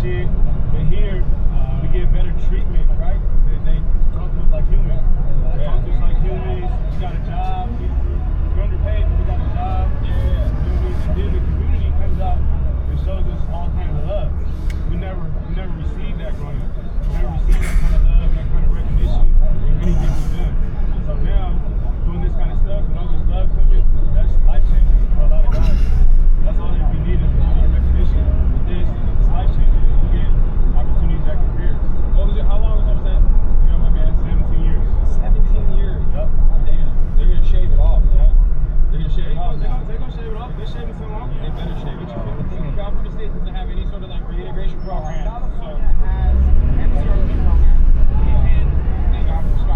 shit. But here, we get better treatment, right? They talk to us like humans. They talk to us like humans. We got a job. We're underpaid, but we got a job. Yeah. And then the community comes out and shows us all kinds of love. We never received that growing up. We never received that kind of love, that kind of recognition in anything we've done. And so now, doing this kind of stuff and all this love coming, that's life changing for a lot of guys. That's all that we need is a little bit of recognition. With this, it's life changing. We get opportunities at careers. What was it? How long was your sentence? You know, my man, 17 years. 17 years. Yep. Damn. They're gonna shave it off. Yeah. They're gonna shave it off. They're gonna shave it off. They're shaving some off. They better shave it. California State doesn't have any sort of like reintegration program. So has MCRP program, and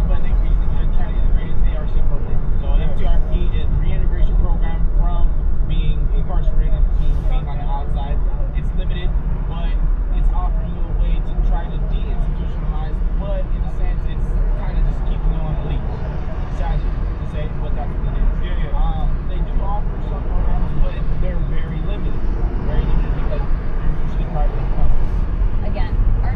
but they're trying to integrate his ARC program. So MCRP is the reintegration program from being incarcerated to being on the outside. It's limited, but it's offering you a way to try to de-institutionalize, but in a sense, it's kind of just keeping you on the leash. Sadly, to say what that's what it is. They do offer some programs, but they're very limited. Very limited because they're usually private companies. Again, our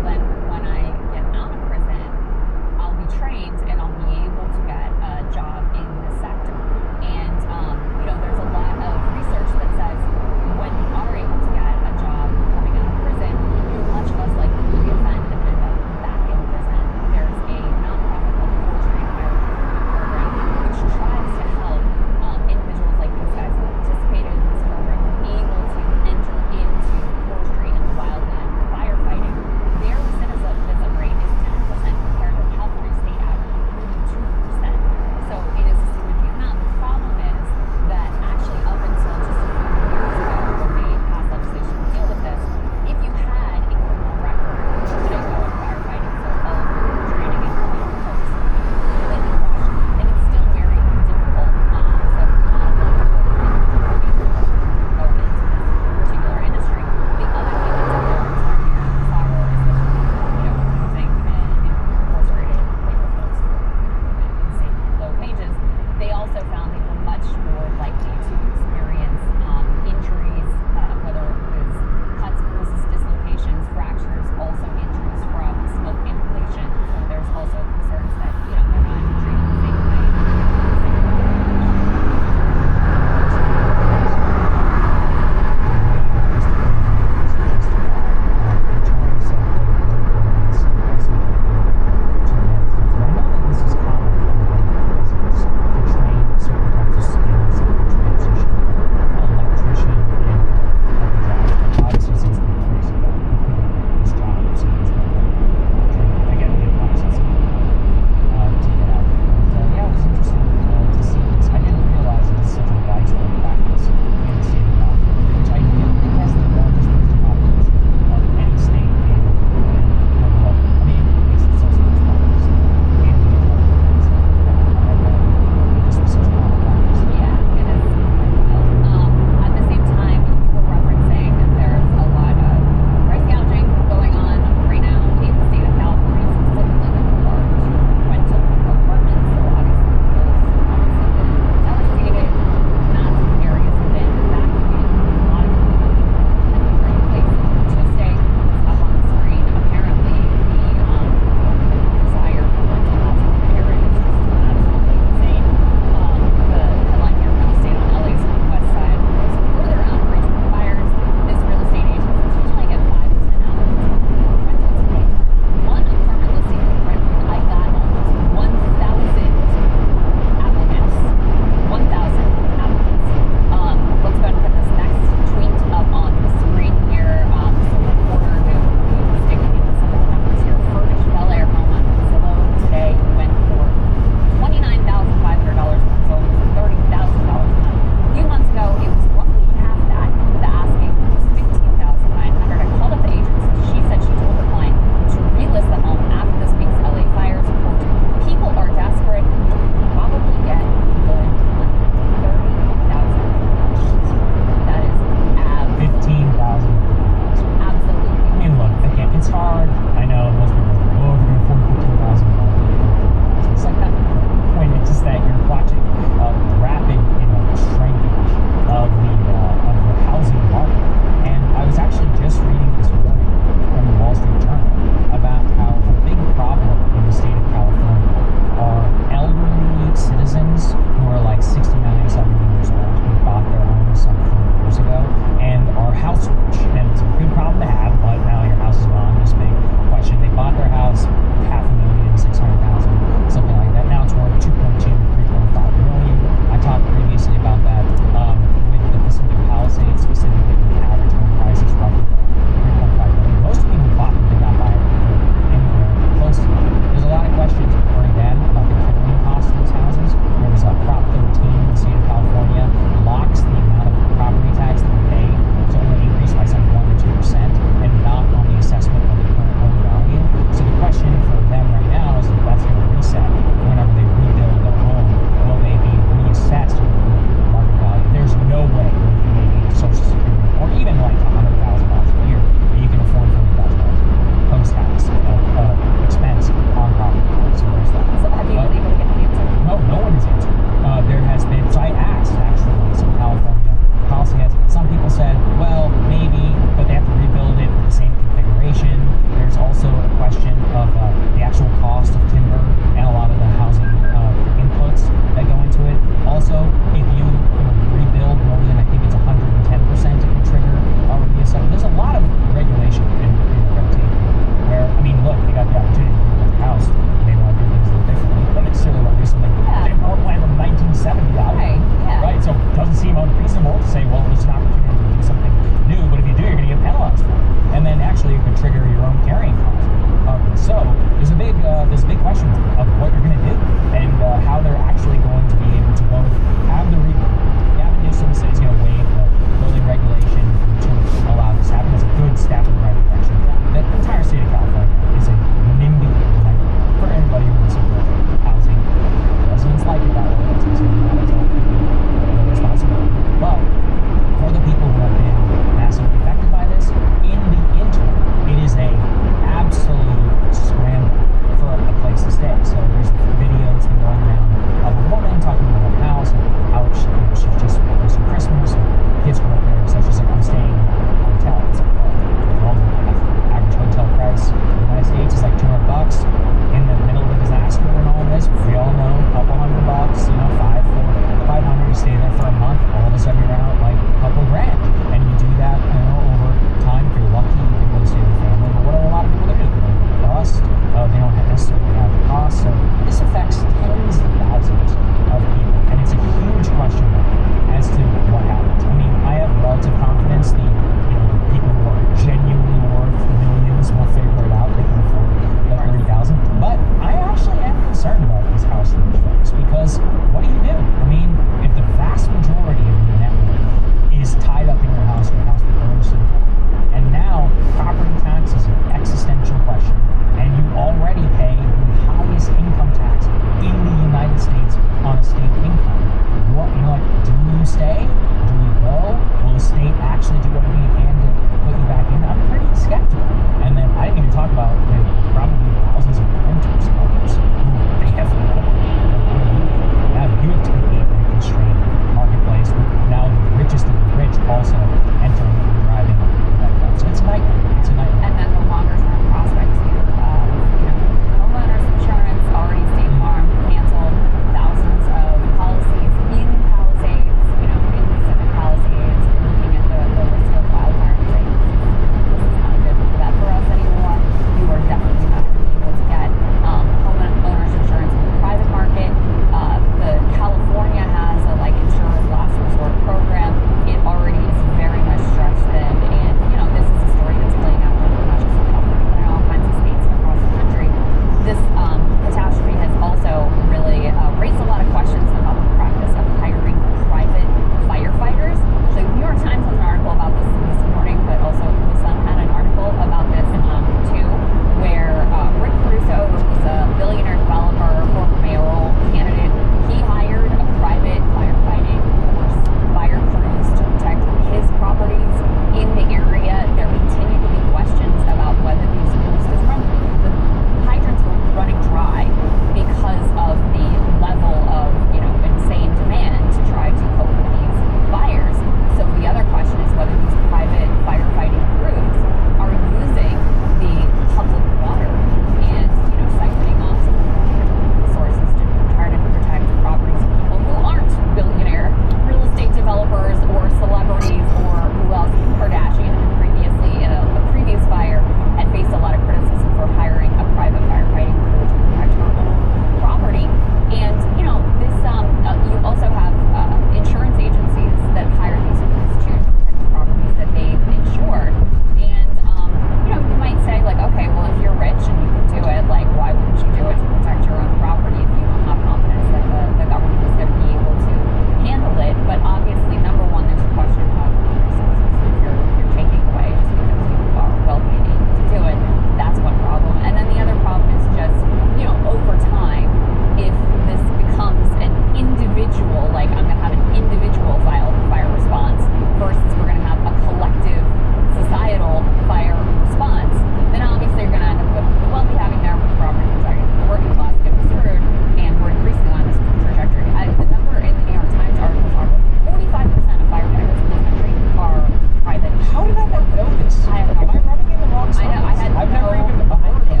don't know this. I have no Am I running in the wrong I know, I circles? had I've never no even heard of idea.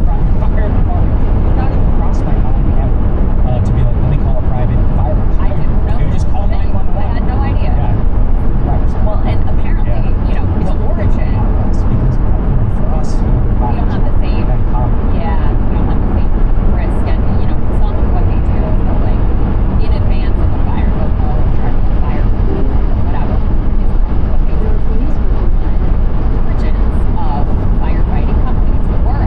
private fire department. It would not even cross my mind ever to be like, let me call a private fire department. I didn't know. They would just call this thing. 911. I had no idea. Yeah. Private sector. Well, and apparently, Yeah. you know, It's the origin. because for us, We don't have the same. that common. Yeah, we don't have the same risk, and you know, some of what they do is they'll like in advance of a fire, they'll go and try to put fire, whatever is what they do. Origins of firefighting companies, but we're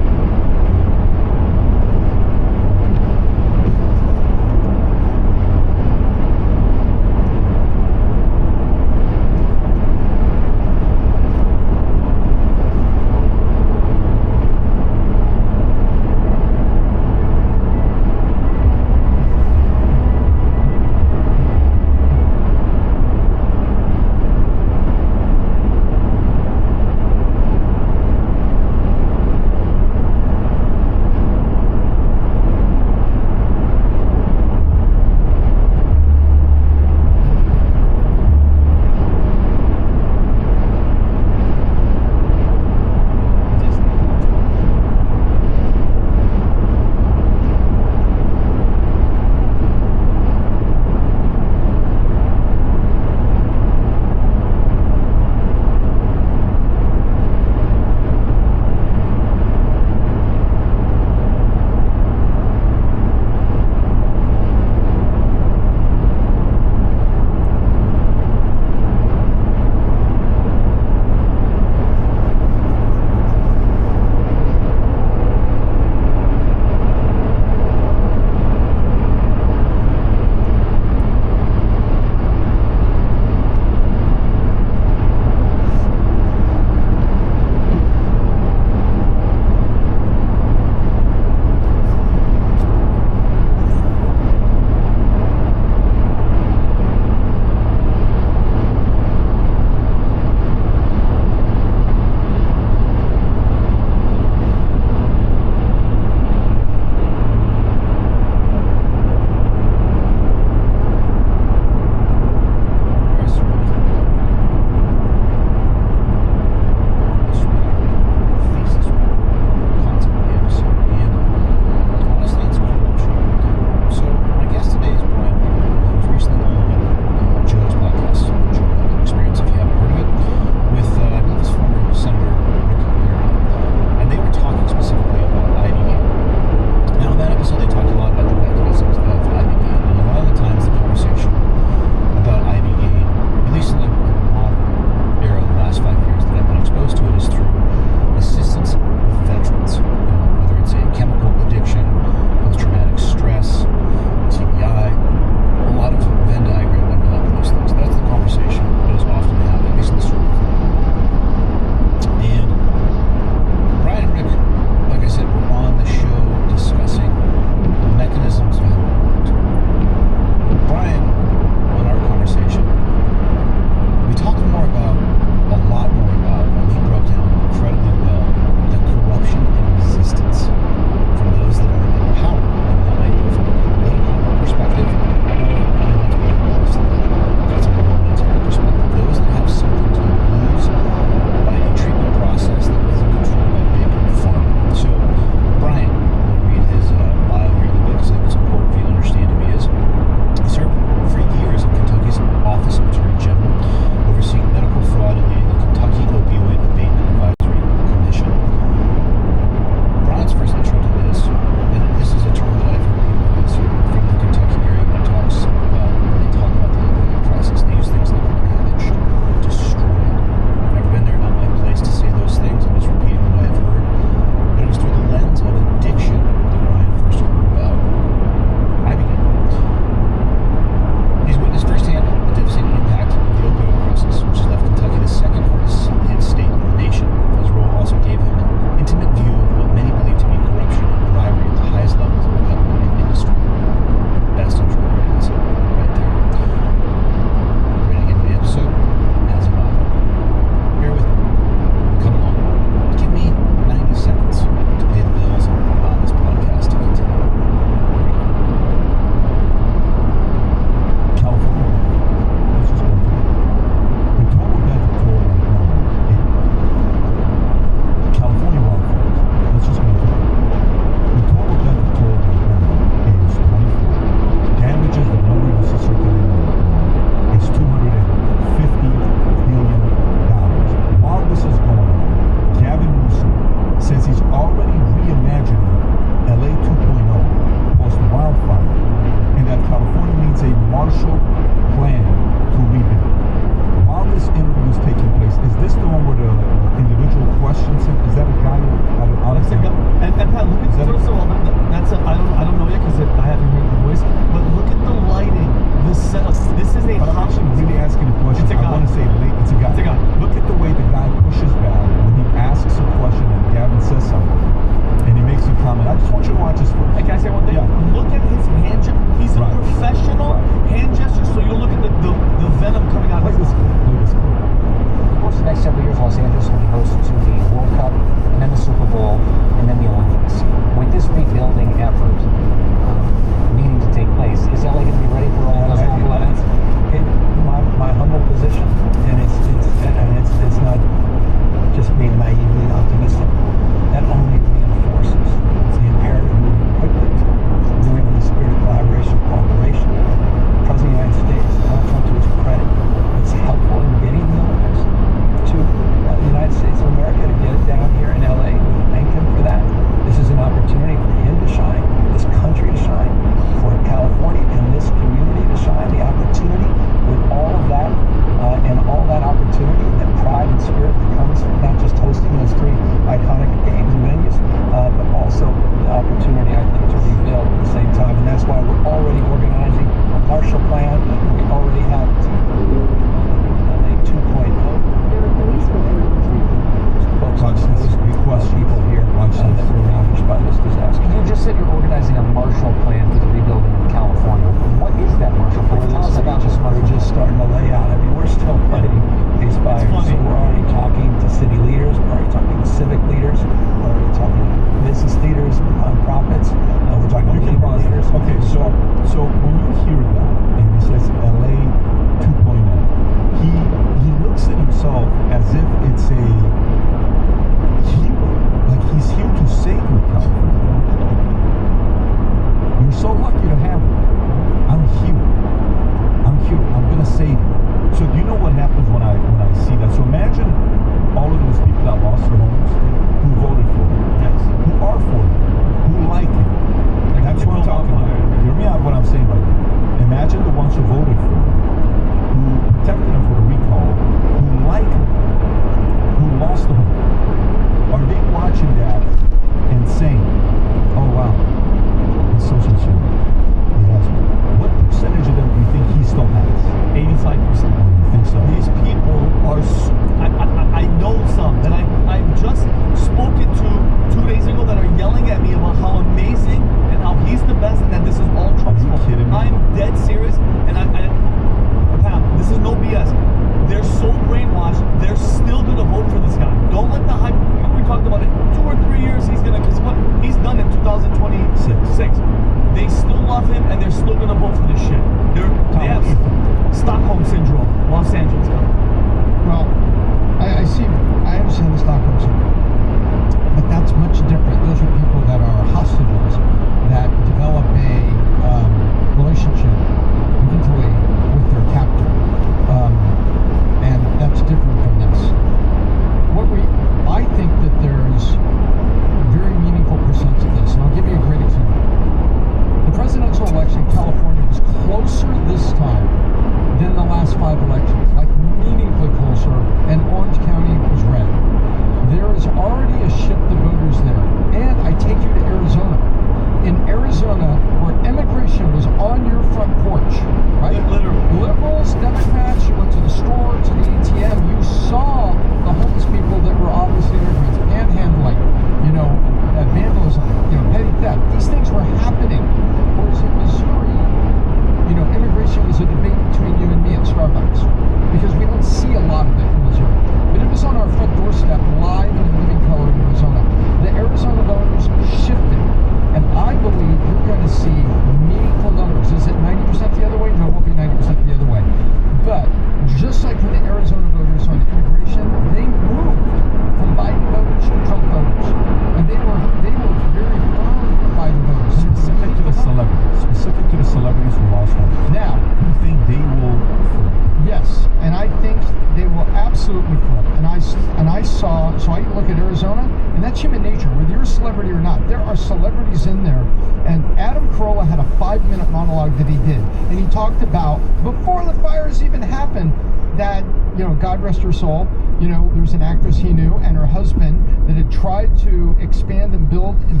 look at Arizona, and that's human nature. Whether you're a celebrity or not, there are celebrities in there. And Adam Carolla had a 5-minute monologue that he did, and he talked about before the fires even happened that, you know, God rest her soul, you know, there's an actress he knew and her husband that had tried to expand and build in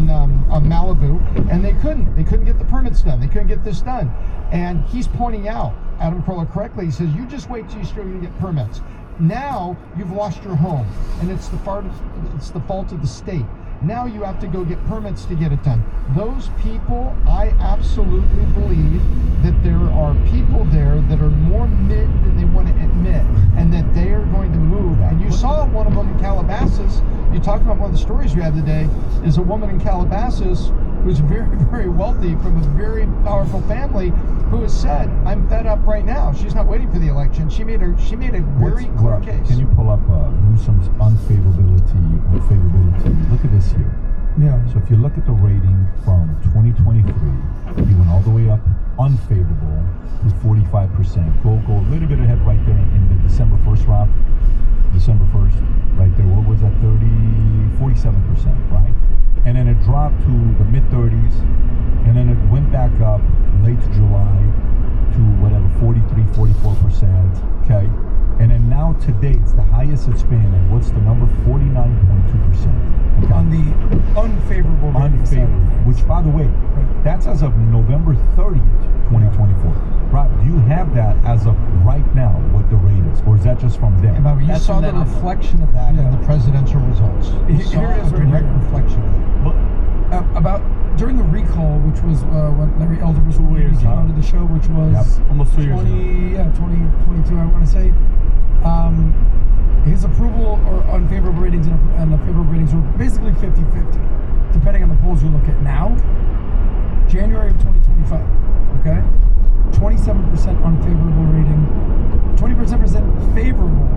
Malibu, and they couldn't get the permits done, they couldn't get this done. And he's pointing out, Adam Carolla correctly, he says, you just wait till you start to get permits. Now you've lost your home, and it's the fault of the state. Now you have to go get permits to get it done. Those people, I absolutely believe that there are people there that are more mid than they want to admit, and that they are going to move. And you saw one of them in Calabasas. You talked about one of the stories we had today, is a woman in Calabasas who's very, very wealthy from a very powerful family who has said, I'm fed up right now. She's not waiting for the election. She made a very clear case. Can you pull up Newsom's unfavorability or favorability? Look at this here. Yeah. So if you look at the rating from 2023, he went all the way up unfavorable to 45%. Go a little bit ahead right there in the December 1st round. December 1st, right there. What was that? 47%, right? And then it dropped to the mid-30s, and then it went back up late July to whatever, 43, 44%, okay? And then now today, it's the highest it's been, and what's the number? 49.2%. Okay? On the unfavorable rating side of things. Which, by the way, that's as of November 30th, 2024. Rob, do you have that as of right now, what the rate is? Or is that just from them? You That's saw from the that number. reflection of that in the presidential results. You saw Here it is a right direct here. reflection of that. About during the recall, which was when Larry Elder was 2 years came now. onto the show, which was Almost 2 years ago. 2022, I want to say. His approval or unfavorable ratings and the favorable ratings were basically 50-50, depending on the polls you look at. Now, January of 2025, okay, 27% unfavorable rating, 20% favorable,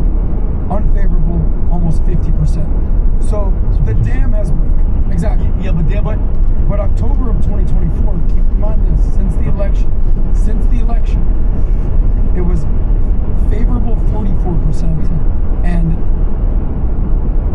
unfavorable, almost 50%. So the dam has broken. Exactly. Yeah, But October of 2024, keep in mind this, since the election, it was favorable 44% and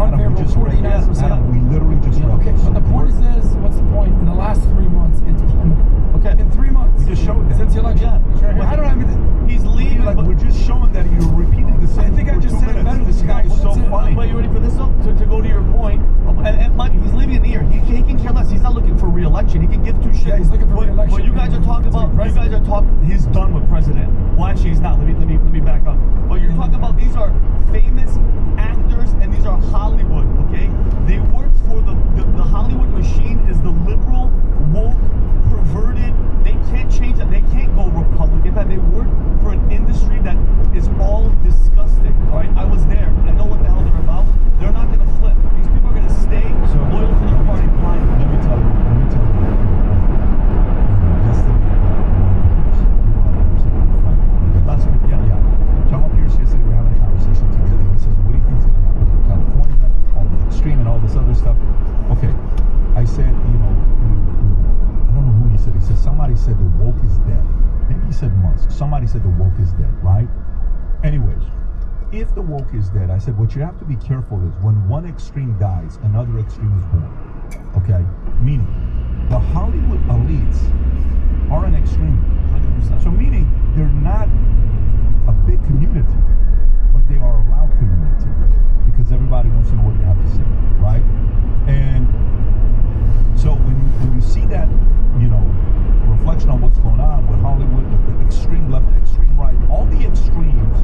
unfavorable 49%. Adam, we literally just read Okay, this. but the point is this, what's the point? In the last 3 months, it's plummeted. Okay. In 3 months. We just showed that. Since the election. Yeah. Well, I don't have anything. He's leaving. Like, we're just showing that you're repeating the same I think I for just 2 said it minutes. better This than guy you. is so That's it. funny. But you ready for this though? To go to your point, and Mike, he's leaving an ear. He can care less. He's not looking for re-election. He can give two shits. Yeah, he's looking for re-election. But you guys are talking about. You guys are talking. He's done with president. Well, actually, he's not. Let me back up. But you're talking about these are famous actors and these are Hollywood. Okay, they work for the Hollywood machine. Is the liberal, woke, perverted. They can't change that. They can't go Republican. In fact, they work for an industry that is all disgusting. All right, I was there. I know what the hell they're about. They're not going to flip. These people are going to stay loyal to their party blind. Let me tell you. Yesterday, Last week, yeah. John Pierce yesterday, we were having a conversation together. He says, what do you think is going to happen in California? All the extreme and all this other stuff. Okay. I said, I don't know who he said. He said, somebody said the woke is dead. Maybe he said Musk. Somebody said the woke is dead, right? Anyways, if the woke is dead, I said, what you have to be careful is when one extreme dies, another extreme is born. Okay? Meaning, the Hollywood elites are an extreme. 100%. So meaning, they're not a big community, but they are a loud community because everybody wants to know what they have to say, right? And so when you see that, reflection on what's going on with Hollywood, the extreme left, the extreme right, all the extremes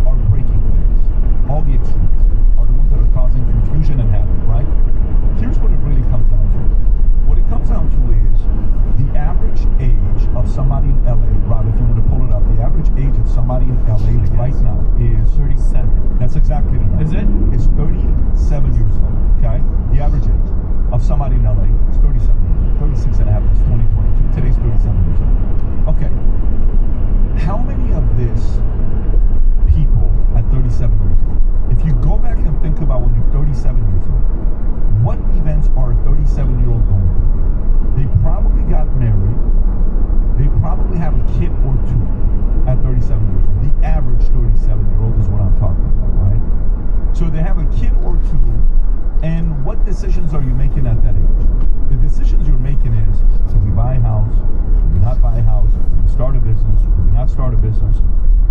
are breaking things. All the extremes are the ones that are causing confusion and havoc, right? Here's what it really comes down to. What it comes down to is the average age of somebody in LA, Rob, if you want to pull it up, the average age of somebody in LA right now is 37. That's exactly the number. Is it? It's 37 years old, okay? The average age of somebody in LA is 37 years old. 36 and a half, that's 2022. Today's 37 years old. Okay. How many of this people at 37 years old, if you go back and think about when you're 37 years old, what events are a 37-year-old going through? They probably got married. They probably have a kid or two at 37 years old. The average 37-year-old is what I'm talking about, right? So they have a kid or two what decisions are you making at that age? The decisions you're making is, do we buy a house? Do we not buy a house? Do we start a business? Do we not start a business?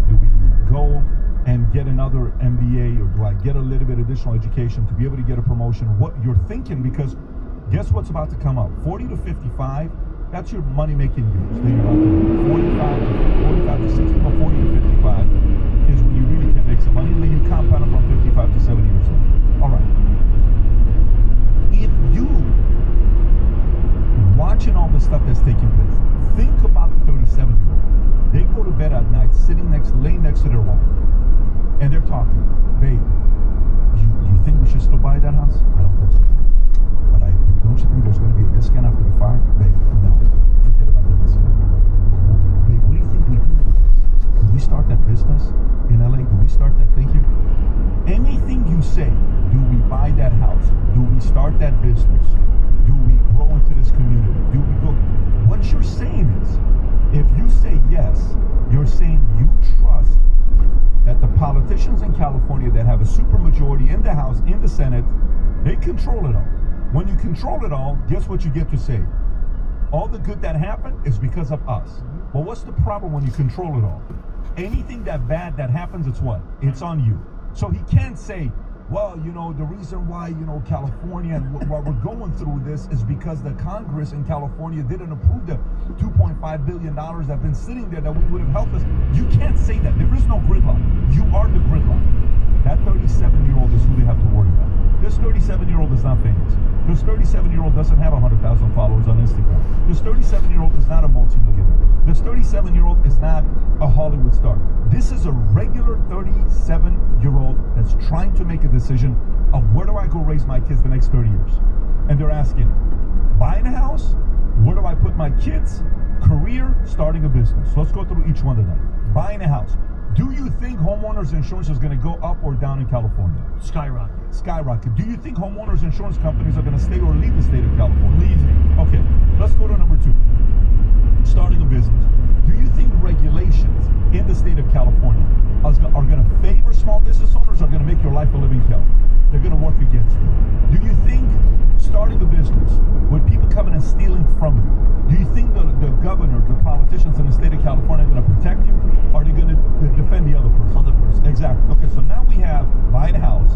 Do we go and get another MBA, or do I get a little bit additional education to be able to get a promotion? What you're thinking, because guess what's about to come up? 40 to 55, that's your money-making years. Then you're about to 45 to 60, but 40 to 55 is when you really can make some money, and then you compound it from 55 to 70 years old. All right. If you watching all the stuff that's taking place, think about the 37-year-old. They go to bed at night, laying next to their wife, and they're talking. Babe, you think we should still buy that house? I don't think so. But don't you think there's going to be a discount after the fire? Babe, no. Forget about the discount. Babe, what do you think we do with this? Do we start that business in LA? Do we start that thing here? Anything you say, do we buy that house? Do we start that business? Do we grow into this community? Do we go? What you're saying is, if you say yes, you're saying you trust that the politicians in California that have a supermajority in the House, in the Senate, they control it all. When you control it all, guess what you get to say? All the good that happened is because of us. Well, what's the problem when you control it all? Anything that bad that happens, it's what? It's on you. So he can't say, well, the reason why, California and why we're going through this is because the Congress in California didn't approve the $2.5 billion that have been sitting there that we would have helped us. You can't say that. There is no gridlock. You are the gridlock. That 37-year-old is who they have to worry about. This 37-year-old is not famous. This 37-year-old doesn't have 100,000 followers on Instagram. This 37-year-old is not a multimillionaire. This 37-year-old is not a Hollywood star. This is a regular 37-year-old that's trying to make a decision of where do I go raise my kids the next 30 years. And they're asking, buying a house? Where do I put my kids? Career? Starting a business. So let's go through each one tonight. Buying a house. Do you think homeowners insurance is going to go up or down in California? Skyrocket. Skyrocket. Do you think homeowners insurance companies are going to stay or leave the state of California? Leaving. Okay, let's go to number 2. Starting a business. Do you think regulations in the state of California are going to favor small business owners or are going to make your life a living hell? They're going to work against you. Do you think starting a business with people coming and stealing from you, do you think the governor, the politicians in the state of California are going to protect you, or are they going to defend the other person? Exactly. Okay, so now we have buying a house,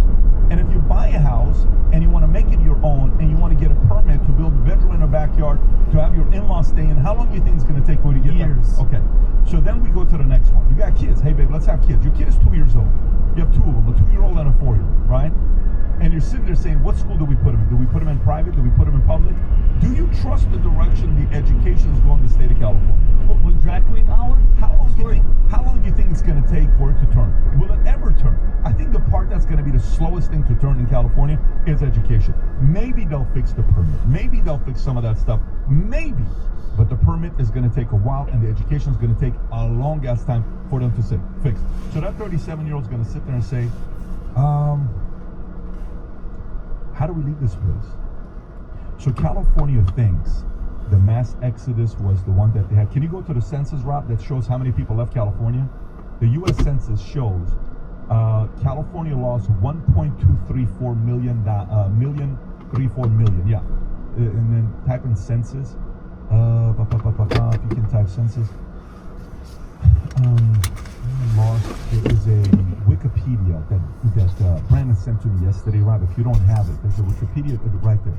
and if you buy a house and you want to make it your own and you want to get a permit to build a bedroom in a backyard to have your in-laws stay in, how long do you think it's going to take for you to get Years. that? Okay, so then we go to the next one. You got kids. Hey, babe, let's have kids. Your kid is 2 years old. You have 2 of them, a 2-year-old and a 4-year-old, right? And you're sitting there saying, what school do we put them in? Do we put them in private? Do we put them in public? Do you trust the direction the education is going in the state of California? With drag queen hour? How long do you think it's going to take for it to turn? Will it ever turn? I think the part that's going to be the slowest thing to turn in California is education. Maybe they'll fix the permit. Maybe they'll fix some of that stuff. Maybe. But the permit is going to take a while, and the education is going to take a long ass time for them to fix. So that 37-year-old is going to sit there and say, how do we leave this place? So California thinks the mass exodus was the one that they had. Can you go to the census, Rob, that shows how many people left California? The U.S. Census shows California lost 1.234 million, yeah. And then type in census. If you can type census. Lost. There is a Wikipedia that Brandon sent to me yesterday, Rob. If you don't have it, there's a Wikipedia right there.